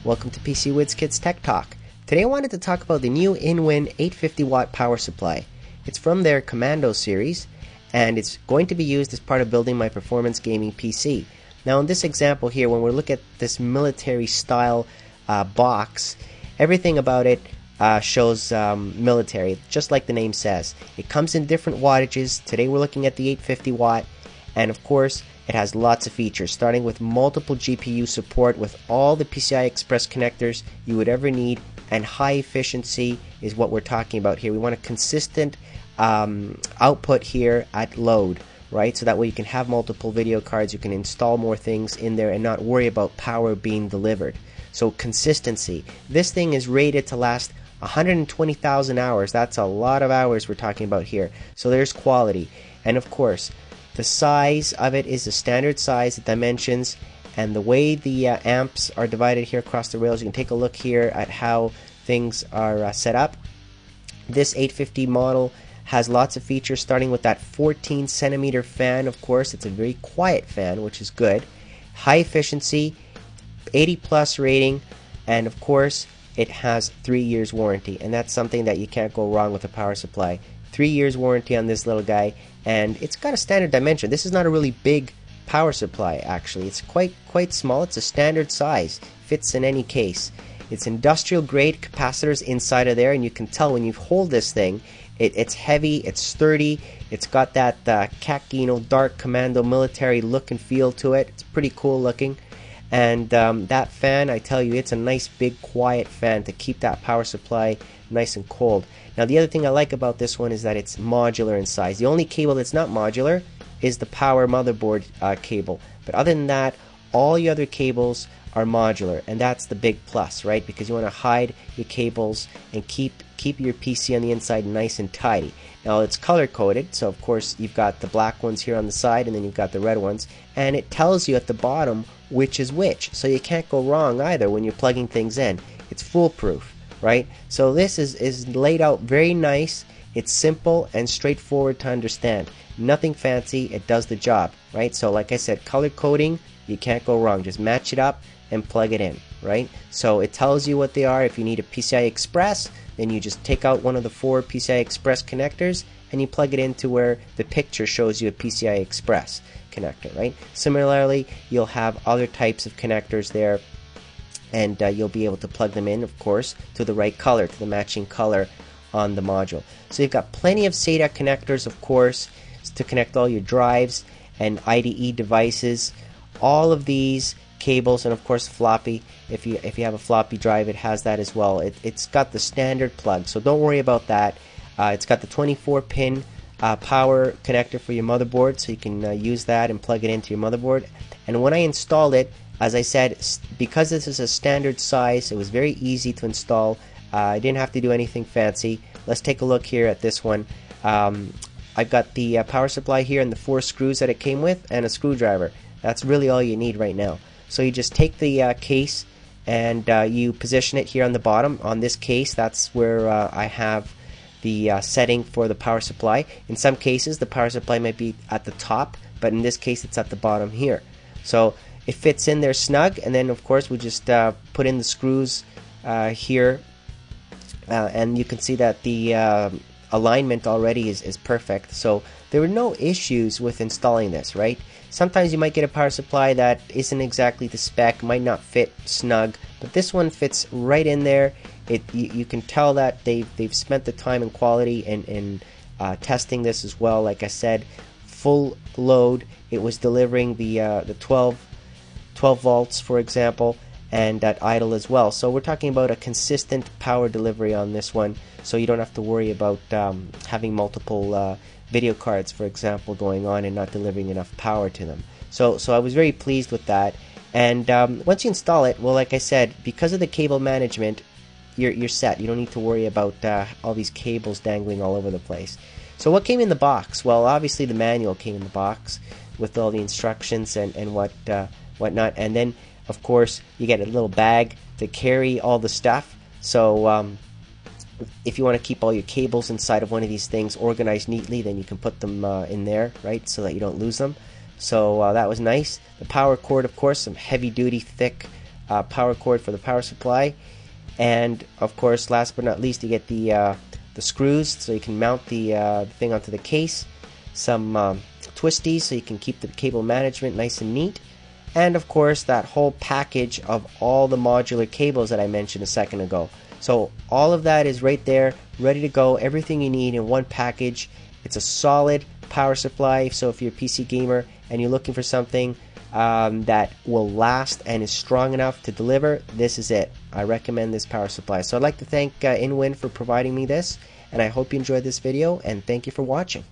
Welcome to PC Wiz Kids Tech Talk. Today I wanted to talk about the new InWin 850 watt power supply. It's from their Commando series, and it's going to be used as part of building my performance gaming PC. Now in this example here, when we look at this military style box, everything about it shows military, just like the name says. It comes in different wattages. Today we're looking at the 850 watt, and of course it has lots of features, starting with multiple GPU support with all the PCI Express connectors you would ever need, and high efficiency is what we're talking about here. We want a consistent output here at load, right? So that way you can have multiple video cards, you can install more things in there and not worry about power being delivered. So consistency. This thing is rated to last 120,000 hours. That's a lot of hours we're talking about here. So there's quality. And of course, the size of it is a standard size, the dimensions, and the way the amps are divided here across the rails. You can take a look here at how things are set up. This 850 model has lots of features, starting with that 14 centimeter fan. Of course, it's a very quiet fan, which is good. High efficiency, 80 plus rating, and of course it has 3 years warranty, and that's something that you can't go wrong with a power supply. 3 years warranty on this little guy, and it's got a standard dimension. This is not a really big power supply, actually. It's quite small. It's a standard size, fits in any case. It's industrial grade capacitors inside of there, and you can tell when you hold this thing, it's heavy, it's sturdy, it's got that khaki, dark commando military look and feel to it. It's pretty cool looking. And that fan, I tell you, it's a nice big quiet fan to keep that power supply nice and cold. Now the other thing I like about this one is that it's modular in size. The only cable that's not modular is the power motherboard cable, but other than that, all the other cables are modular, and that's the big plus, right? Because you want to hide your cables and keep your PC on the inside nice and tidy. Now it's color coded, so of course you've got the black ones here on the side, and then you've got the red ones, and it tells you at the bottom which is which, so you can't go wrong either when you're plugging things in. It's foolproof, right? So this is laid out very nice. It's simple and straightforward to understand. Nothing fancy, it does the job, right? So like I said, color coding, you can't go wrong. Just match it up and plug it in, right? So it tells you what they are. If you need a PCI Express, then you just take out one of the 4 PCI Express connectors and you plug it into where the picture shows you a PCI Express connector, right? Similarly, you'll have other types of connectors there, and you'll be able to plug them in, of course, to the right color, to the matching color on the module. So you've got plenty of SATA connectors, of course, to connect all your drives and IDE devices. All of these cables, and of course floppy. If you have a floppy drive, it has that as well. It's got the standard plug, so don't worry about that. It's got the 24-pin power connector for your motherboard, so you can use that and plug it into your motherboard. And when I installed it, as I said, because this is a standard size, it was very easy to install. I didn't have to do anything fancy. Let's take a look here at this one. I've got the power supply here and the 4 screws that it came with, and a screwdriver. That's really all you need right now. So you just take the case and you position it here on the bottom. On this case, that's where I have the setting for the power supply. In some cases, the power supply might be at the top, but in this case, it's at the bottom here. So it fits in there snug, and then of course we just put in the screws here, and you can see that the alignment already is perfect. So there were no issues with installing this, right? Sometimes you might get a power supply that isn't exactly the spec, might not fit snug, but this one fits right in there. You can tell that they've spent the time and quality in testing this as well. Like I said, full load. It was delivering the 12 volts, for example, and at idle as well. So we're talking about a consistent power delivery on this one, so you don't have to worry about having multiple video cards, for example, going on and not delivering enough power to them. So I was very pleased with that. And once you install it, well, like I said, because of the cable management, you're set. You don't need to worry about all these cables dangling all over the place. So what came in the box? Well, obviously the manual came in the box with all the instructions and whatnot. And then, of course, you get a little bag to carry all the stuff. So if you want to keep all your cables inside of one of these things organized neatly, then you can put them in there, right, so that you don't lose them. So that was nice. The power cord, of course, some heavy-duty, thick power cord for the power supply. And of course, last but not least, you get the screws so you can mount the thing onto the case. Some twisties so you can keep the cable management nice and neat. And of course, that whole package of all the modular cables that I mentioned a second ago. So all of that is right there, ready to go. Everything you need in one package. It's a solid power supply. So if you're a PC gamer and you're looking for something that will last and is strong enough to deliver, this is it. I recommend this power supply. So I'd like to thank InWin for providing me this, and I hope you enjoyed this video, and thank you for watching.